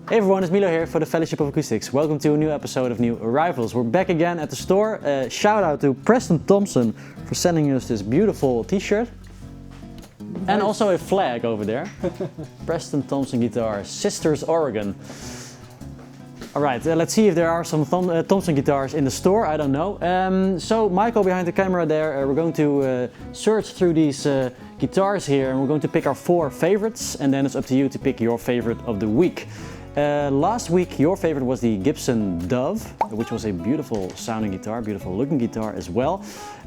Hey everyone, it's Milo here for the Fellowship of Acoustics. Welcome to a new episode of New Arrivals. We're back again at the store. Shout out to Preston Thompson for sending us this beautiful t-shirt. Nice. And also a flag over there. Preston Thompson Guitars, Sisters, Oregon. Alright, let's see if there are some Thompson guitars in the store, I don't know. So Michael behind the camera there, we're going to search through these guitars here and we're going to pick our 4 favorites and then it's up to you to pick your favorite of the week. Last week your favorite was the Gibson Dove, which was a beautiful sounding guitar, beautiful looking guitar as well.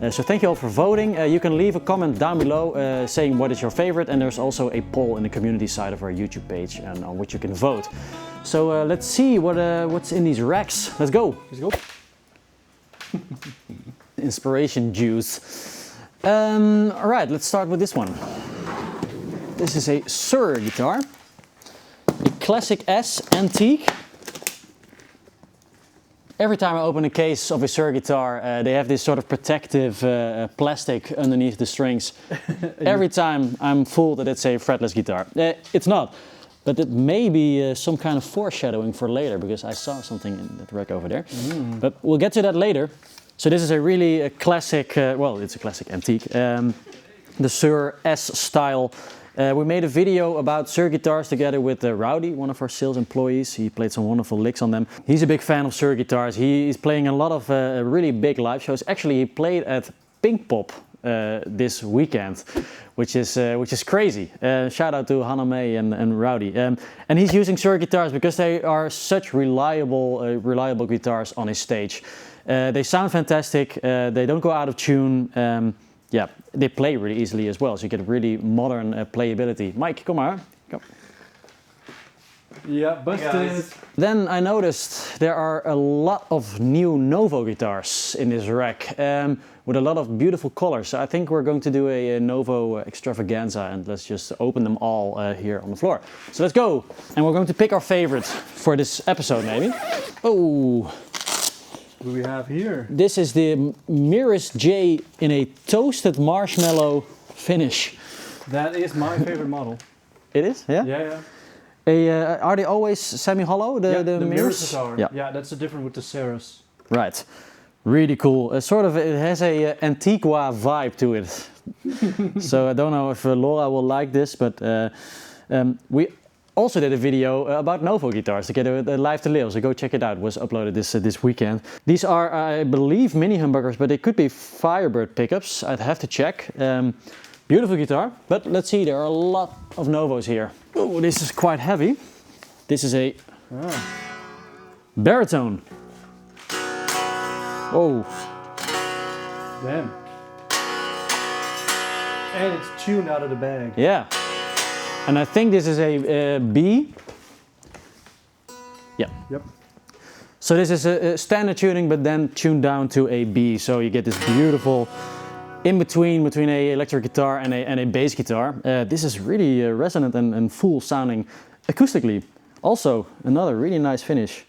So thank you all for voting. You can leave a comment down below saying what is your favorite, and there's also a poll in the community side of our YouTube page and on which you can vote. So let's see what's in these racks. Let's go. Let's go. Inspiration juice. All right, let's start with this one. This is a Serus guitar. A classic S antique. Every time I open a case of a Serus guitar, they have this sort of protective plastic underneath the strings. Every time I'm fooled that it's a fretless guitar. It's not, but it may be some kind of foreshadowing for later because I saw something in that rack over there. But we'll get to that later. So this is a really classic, well, it's a classic antique. The Serus S style. We made a video about Serus guitars together with Rowdy, one of our sales employees. He played some wonderful licks on them. He's a big fan of Serus guitars. He's playing a lot of really big live shows. Actually, he played at Pinkpop this weekend, which is crazy. Shout out to Hannah May and Rowdy. And he's using Serus guitars because they are such reliable guitars on his stage. They sound fantastic. They don't go out of tune. Yeah, they play really easily as well, so you get really modern playability. Mike, come on. Come. Yeah, busted. Then I noticed there are a lot of new Novo guitars in this rack with a lot of beautiful colors. So I think we're going to do a Novo extravaganza and let's just open them all here on the floor. So let's go. And we're going to pick our favorites for this episode maybe. Oh. What do we have here? This is the Serus J in a toasted marshmallow finish. That is my favorite model. It is? Yeah? Yeah. Are they always semi-hollow, the mirrors? Are. Yeah, that's the difference with the Serus. Right. Really cool. It has a Antiqua vibe to it. So I don't know if Laura will like this, but we also did a video about Novo guitars together with Live to Live, so go check it out. It was uploaded this weekend. These are, I believe, mini humbuckers, but they could be Firebird pickups. I'd have to check. Beautiful guitar, but let's see, there are a lot of Novos here. Oh, this is quite heavy. This is a Baritone. Oh. Damn. And it's tuned out of the bag. Yeah. And I think this is a B. Yeah. Yep. So this is a standard tuning, but then tuned down to a B. So you get this beautiful in-between between a electric guitar and a bass guitar. This is really resonant and full sounding acoustically. Also, another really nice finish.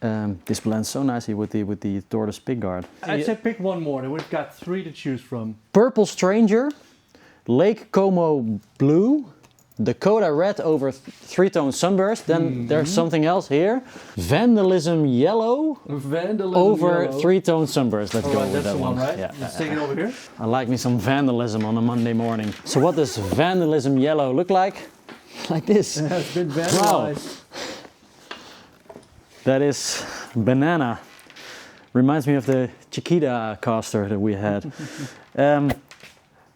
This blends so nicely with the tortoise pickguard. I'd say pick one more, then we've got 3 to choose from. Purple Stranger, Lake Como Blue, Dakota Red over 3-tone sunburst. Then there's something else here. Vandalism Yellow over 3-tone sunburst. Let's go with that one. Right? Yeah. Let's take it over here. I like me some vandalism on a Monday morning. So what does Vandalism Yellow look like? Like this. It has been vandalized. Wow. That is banana. Reminds me of the Chiquita caster that we had.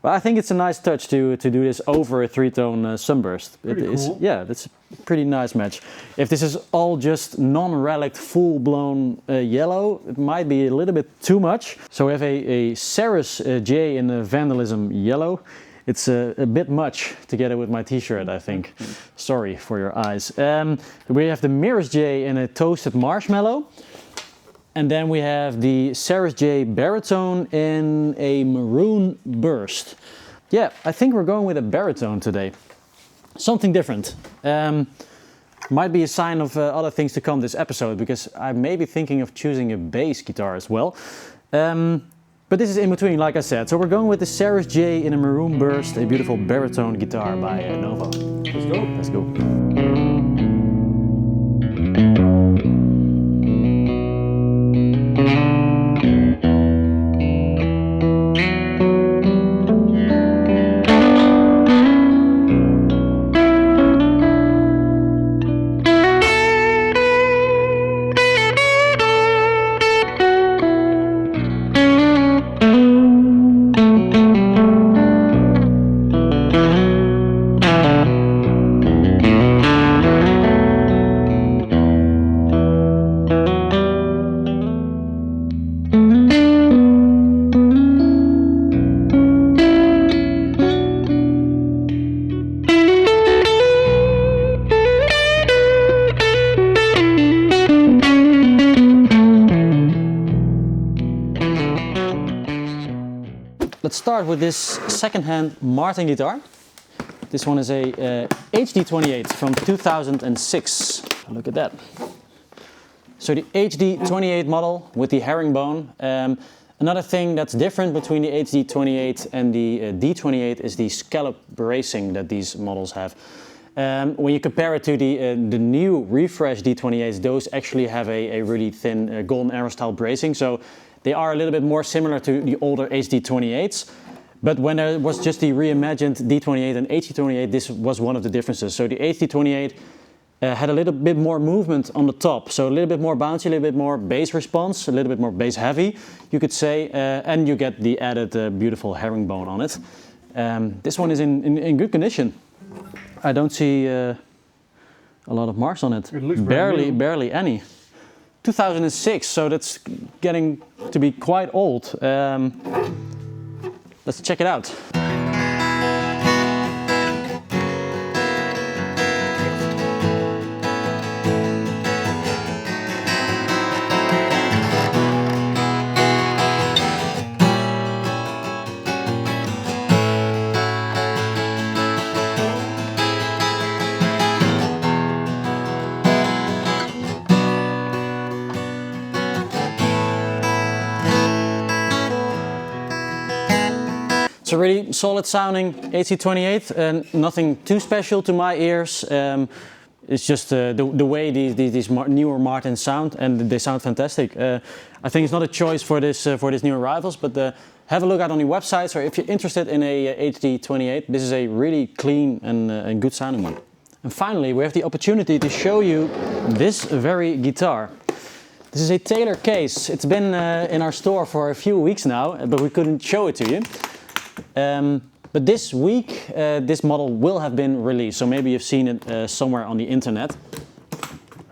But I think it's a nice touch to do this over a 3-tone sunburst. Cool. Yeah, that's a pretty nice match. If this is all just non-relic, full-blown yellow, it might be a little bit too much. So we have a Serus J in the Vandalism Yellow. It's a bit much together with my t-shirt, I think. Sorry for your eyes. We have the Serus J in a toasted marshmallow. And then we have the Serus J Baritone in a Maroon burst. Yeah, I think we're going with a Baritone today. Something different. Might be a sign of other things to come this episode, because I may be thinking of choosing a bass guitar as well. But this is in between, like I said. So we're going with the Serus J in a Maroon burst, a beautiful baritone guitar by Novo. Let's go. Let's go. let's start with this second-hand Martin guitar. This one is a HD28 from 2006. Look at that. So the HD28 model with the herringbone. Another thing that's different between the HD28 and the D28 is the scallop bracing that these models have. When you compare it to the new refresh D28s, those actually have a really thin golden arrow style bracing. So they are a little bit more similar to the older HD28s. But when there was just the reimagined D28 and HD28, this was one of the differences. So the HD28 had a little bit more movement on the top, so a little bit more bouncy, a little bit more bass response, a little bit more bass heavy, you could say, and you get the added beautiful herringbone on it. This one is in good condition. I don't see a lot of marks on it. It looks barely any. 2006, so that's getting to be quite old. Let's check it out. It's a really solid sounding HD28 and nothing too special to my ears. It's just the way these newer Martins sound, and they sound fantastic. I think it's not a choice for these new arrivals, but have a look out on the websites, or if you're interested in a HD28, this is a really clean and good sounding one. And finally, we have the opportunity to show you this very guitar. This is a Taylor case. It's been in our store for a few weeks now, but we couldn't show it to you. But this week, this model will have been released, so maybe you've seen it somewhere on the internet.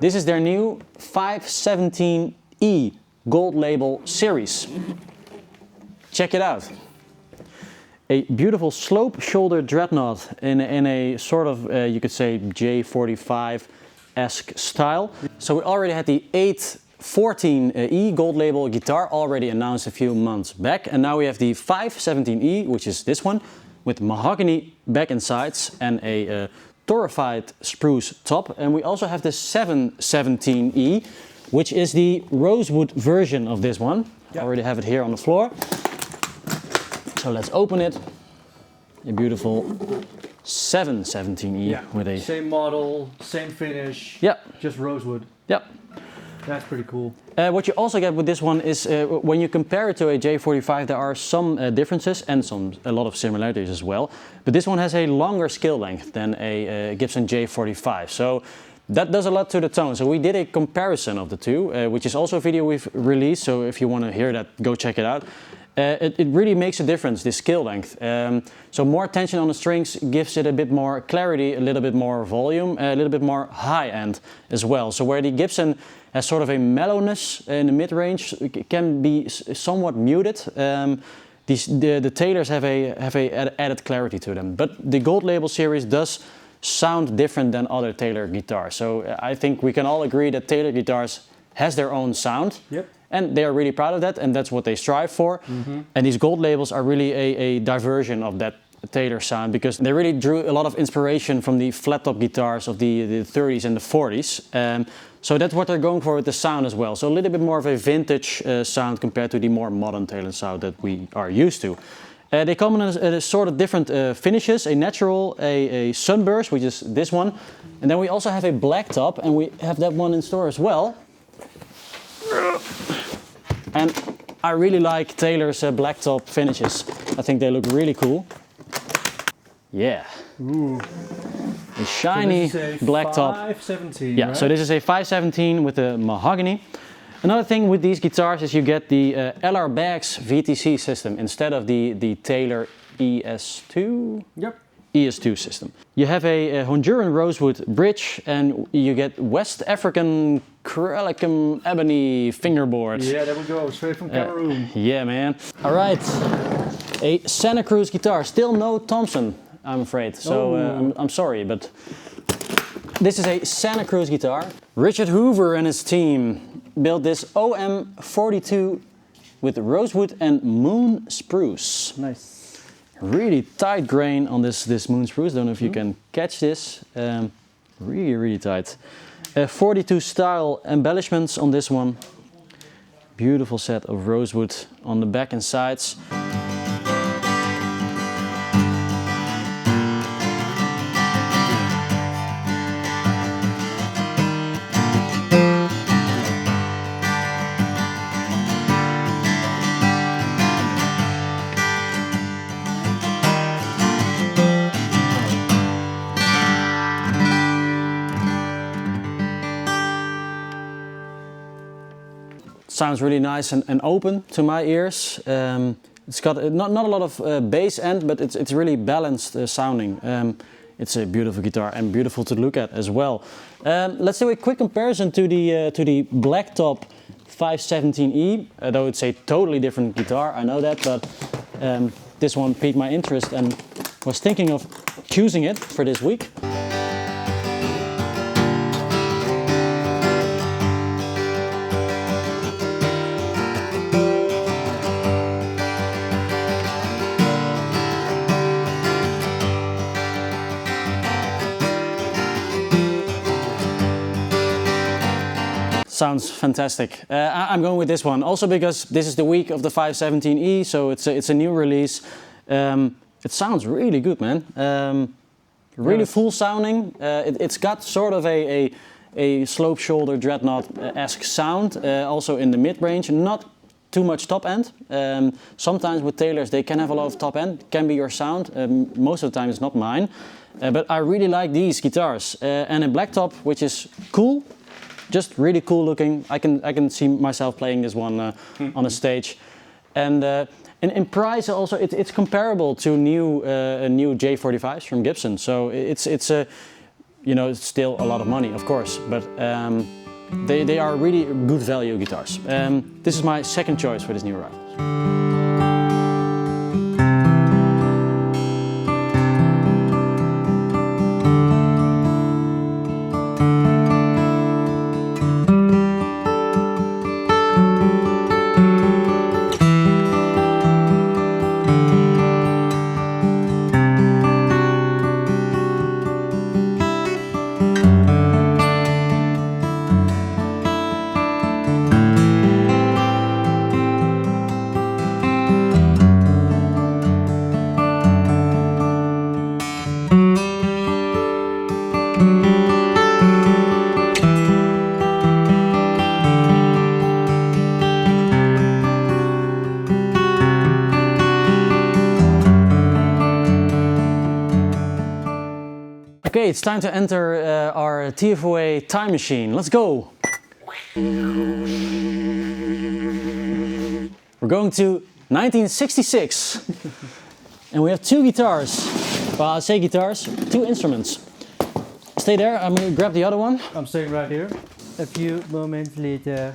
This is their new 517E gold label series. Check it out. A beautiful slope shoulder dreadnought in a sort of, you could say, J45-esque style. So we already had the 814E gold label guitar already announced a few months back, and now we have the 517E, which is this one, with mahogany back and sides and a torrefied spruce top. And we also have the 717E, which is the rosewood version of this one. Yep. I already have it here on the floor. So let's open it. A beautiful 717E with a... Same model, same finish, just rosewood. Yep. That's pretty cool. What you also get with this one is when you compare it to a J45, there are some differences and a lot of similarities as well. But this one has a longer scale length than a Gibson J45. So that does a lot to the tone. So we did a comparison of the two, which is also a video we've released. So if you want to hear that, go check it out. It really makes a difference, this scale length. So more tension on the strings gives it a bit more clarity, a little bit more volume, a little bit more high end as well. So where the Gibson has sort of a mellowness in the mid-range, it can be somewhat muted. The Taylors have a added clarity to them. But the Gold Label series does sound different than other Taylor guitars. So I think we can all agree that Taylor guitars has their own sound. Yep. And they are really proud of that, and that's what they strive for. Mm-hmm. And these gold labels are really a diversion of that Taylor sound, because they really drew a lot of inspiration from the flat top guitars of the 30s and the 40s. So that's what they're going for with the sound as well. So a little bit more of a vintage sound compared to the more modern Taylor sound that we are used to. They come in a sort of different finishes, a natural, a sunburst, which is this one. And then we also have a blacktop, and we have that one in store as well. And I really like Taylor's blacktop finishes. I think they look really cool. Yeah. Ooh. A shiny blacktop. 517. Yeah, right? so this is a 517 with the mahogany. Another thing with these guitars is you get the LR Baggs VTC system instead of the Taylor ES2. Yep. ES2 system. You have a Honduran rosewood bridge, and you get West African Relic ebony fingerboard. Yeah, there we go, straight from Cameroon. Yeah, man. All right, a Santa Cruz guitar. Still no Thompson, I'm afraid. So I'm sorry, but this is a Santa Cruz guitar. Richard Hoover and his team built this OM42 with rosewood and moon spruce. Nice. Really tight grain on this moon spruce. Don't know if you can catch this. Really tight. 42 style embellishments on this one. Beautiful set of rosewood on the back and sides. Sounds really nice and open to my ears. It's got not a lot of bass end, but it's really balanced sounding. It's a beautiful guitar and beautiful to look at as well. Let's do a quick comparison to the Blacktop 517E, though it's a totally different guitar, I know that, but this one piqued my interest and was thinking of choosing it for this week. Sounds fantastic. I'm going with this one also because this is the week of the 517E, so it's a new release. It sounds really good, man. Really full sounding. It's got sort of a slope shoulder dreadnought-esque sound, also in the mid-range. Not too much top end. Sometimes with Taylors they can have a lot of top end. Can be your sound. Most of the time it's not mine. But I really like these guitars. And a Blacktop, which is cool. Just really cool looking. I can see myself playing this one on a stage, and in price also it's comparable to new J45s from Gibson. So it's it's still a lot of money, of course, but they are really good value guitars. This is my second choice for this new arrival. Okay, it's time to enter our TFOA time machine. Let's go! We're going to 1966. And we have two guitars. Well, I say guitars, two instruments. Stay there, I'm going to grab the other one. I'm staying right here. A few moments later.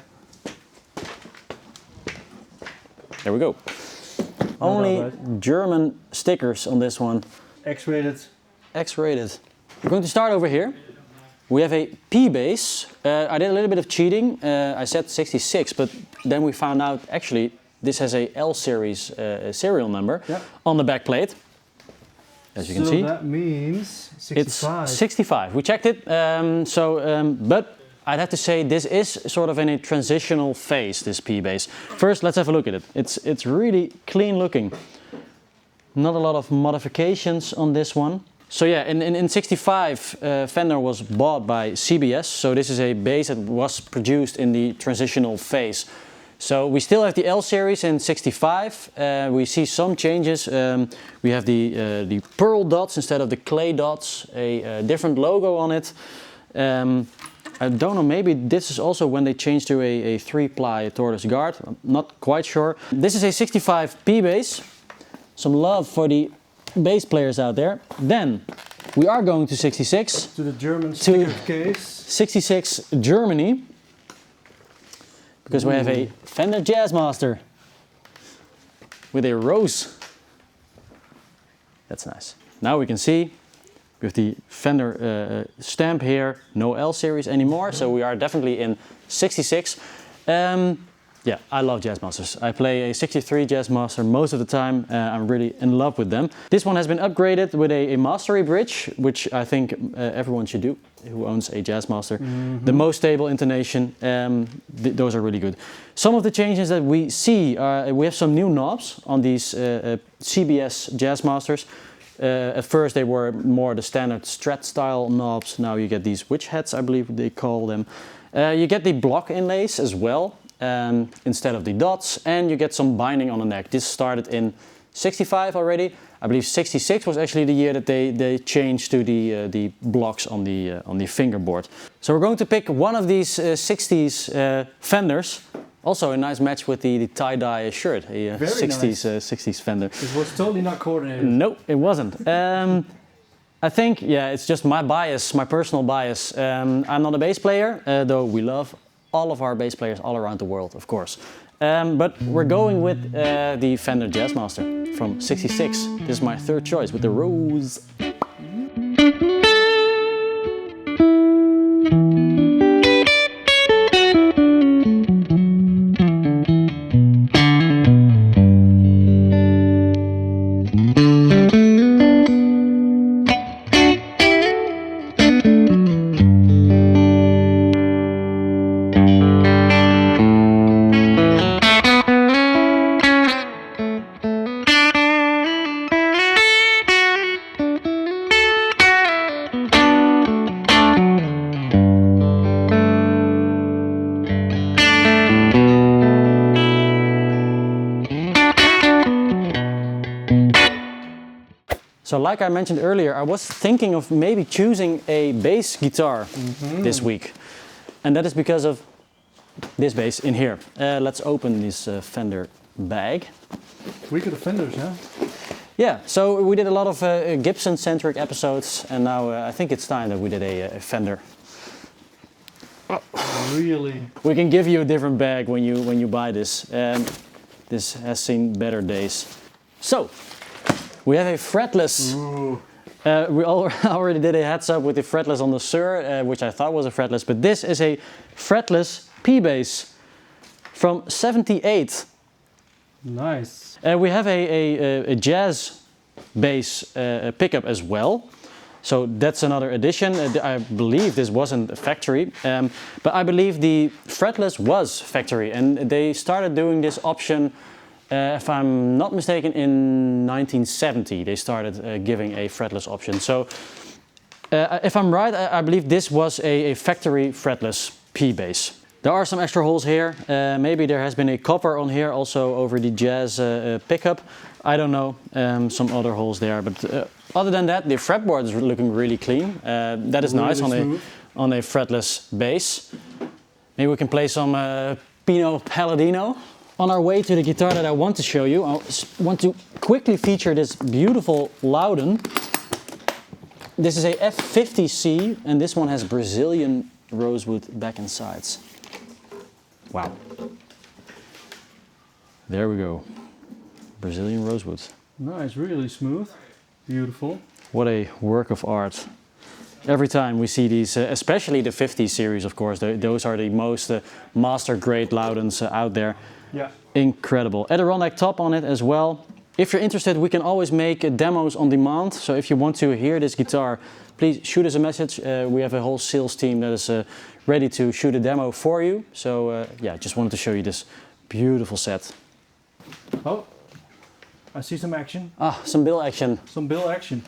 There we go. Only German stickers on this one. X-rated. X-rated. We're going to start over here. We have a P bass. I did a little bit of cheating. I said 66, but then we found out actually this has a L series serial number on the back plate. As you can see. So that means 65. It's 65. We checked it. But I'd have to say this is sort of in a transitional phase, this P bass. First, let's have a look at it. It's really clean looking. Not a lot of modifications on this one. So yeah, in 65, Fender was bought by CBS. So this is a bass that was produced in the transitional phase. So we still have the L series in 65. We see some changes. We have the pearl dots instead of the clay dots. A different logo on it. I don't know, maybe this is also when they changed to a 3-ply tortoise guard. I'm not quite sure. This is a 65 P bass. Some love for the bass players out there. Then we are going to 66. To the German sticker case. 66 Germany. Because we have a Fender Jazzmaster with a rose. That's nice. Now we can see with the Fender stamp here, no L series anymore. So we are definitely in 66. Yeah, I love Jazzmasters. I play a 63 Jazzmaster most of the time. I'm really in love with them. This one has been upgraded with a mastery bridge, which I think everyone should do who owns a Jazzmaster. The most stable intonation, those are really good. Some of the changes that we see are, we have some new knobs on these CBS Jazzmasters. At first they were more the standard Strat style knobs. Now you get these witch heads, I believe they call them. You get the block inlays as well. Instead of the dots, and you get some binding on the neck. This started in 65 already. I believe 66 was actually the year that they changed to the blocks on the fingerboard. So we're going to pick one of these 60s Fenders. Also a nice match with the tie-dye shirt, a 60s, nice. 60s Fender. It was totally not coordinated. No, it wasn't. I think, yeah, it's just my bias, my personal bias. I'm not a bass player, though we love all of our bass players all around the world, of course. But we're going with the Fender Jazzmaster from '66. This is my third choice with the rose. So like I mentioned earlier, I was thinking of maybe choosing a bass guitar this week. And that is because of this bass in here. Let's open this Fender bag. Week of the Fenders, yeah? Yeah, so we did a lot of Gibson-centric episodes, and now I think it's time that we did a Fender. Really? We can give you a different bag when you buy this. This has seen better days. So, we have a fretless. We already did a heads up with the fretless on the Sur, which I thought was a fretless, but this is a fretless P-bass from '78. Nice. We have a jazz bass pickup as well. So that's another addition. I believe this wasn't a factory, but I believe the fretless was factory, and they started doing this option, if I'm not mistaken, in 1970. They started giving a fretless option. So if I'm right, I believe this was a factory fretless P-bass. There are some extra holes here. Maybe there has been a cover on here also over the jazz pickup. I don't know, some other holes there, but other than that, the fretboard is looking really clean. That is nice on a fretless bass. Maybe we can play some Pino Palladino. On our way to the guitar that I want to show you, I want to quickly feature this beautiful Loudon. This is a F50C, and this one has Brazilian rosewood back and sides. Wow. There we go. Brazilian rosewood. Nice, really smooth. Beautiful. What a work of art. Every time we see these, especially the 50 series, of course, those are the most master grade Loudons out there. Yeah. Incredible. Adirondack top on it as well. If you're interested, we can always make demos on demand. So if you want to hear this guitar, please shoot us a message. We have a whole sales team that is ready to shoot a demo for you. So yeah, just wanted to show you this beautiful set. Oh, I see some action. Ah, some bill action. Some bill action.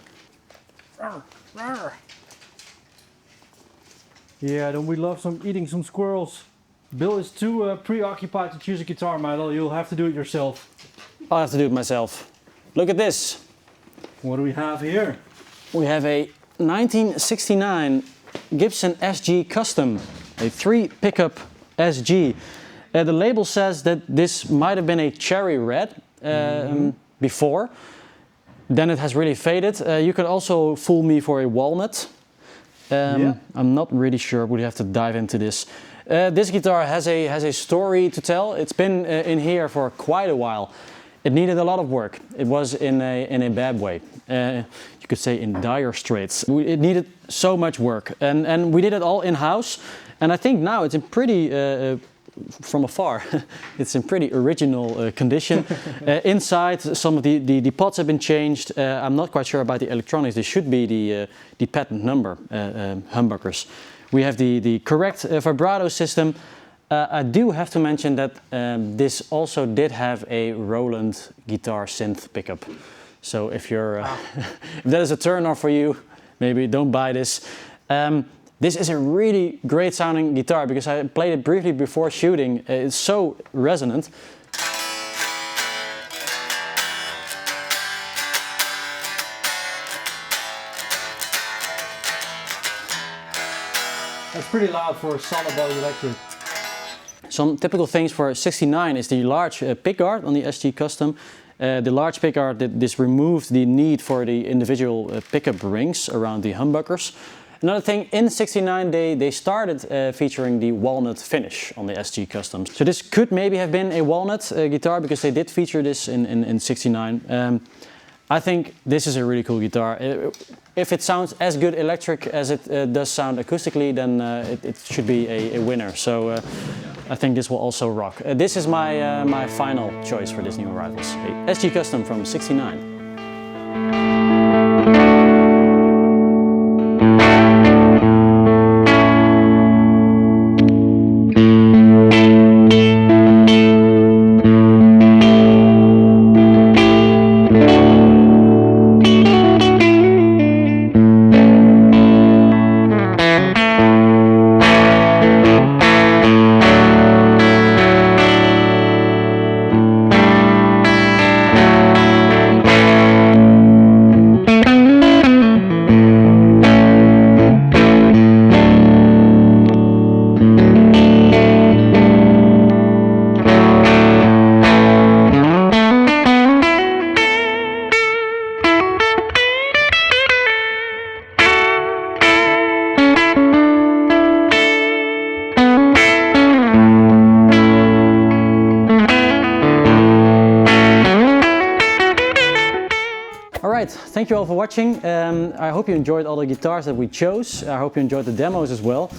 Yeah, don't we love eating some squirrels? Bill is too preoccupied to choose a guitar model. You'll have to do it yourself. I'll have to do it myself. Look at this. What do we have here? We have a 1969 Gibson SG Custom, a 3 pickup SG. The label says that this might have been a cherry red before. Then it has really faded. You could also fool me for a walnut. Yeah. I'm not really sure. We'd have to dive into this. This guitar has a story to tell. It's been in here for quite a while. It needed a lot of work. It was in a bad way. You could say in dire straits. It needed so much work, and we did it all in-house. And I think now it's in pretty from afar, it's in pretty original condition. Inside, some of the pots have been changed. I'm not quite sure about the electronics. This should be the patent number humbuckers. We have the correct vibrato system. I do have to mention that this also did have a Roland guitar synth pickup. So if you're if that is a turn off for you, maybe don't buy this. This is a really great sounding guitar because I played it briefly before shooting. It's so resonant. That's pretty loud for a solid body electric. Some typical things for 69 is the large pickguard on the SG Custom. The large pickguard, this removed the need for the individual pickup rings around the humbuckers. Another thing, in 69 they started featuring the walnut finish on the SG Custom. So this could maybe have been a walnut guitar because they did feature this in 69. I think this is a really cool guitar. If it sounds as good electric as it does sound acoustically, then it should be a winner. So I think this will also rock. This is my final choice for this new arrivals. A SG Custom from 69. Thank you all for watching. I hope you enjoyed all the guitars that we chose. I hope you enjoyed the demos as well.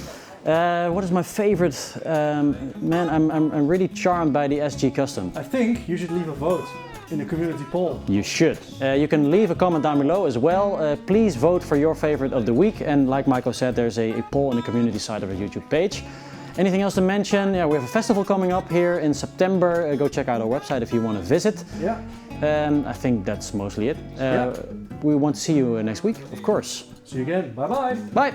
What is my favorite? Man, I'm really charmed by the SG Custom. I think you should leave a vote in the community poll. You should. You can leave a comment down below as well. Please vote for your favorite of the week. And like Michael said, there's a poll in the community side of our YouTube page. Anything else to mention? Yeah, we have a festival coming up here in September. Go check out our website if you want to visit. Yeah. I think that's mostly it. We want to see you next week, of course. See you again. Bye-bye. Bye.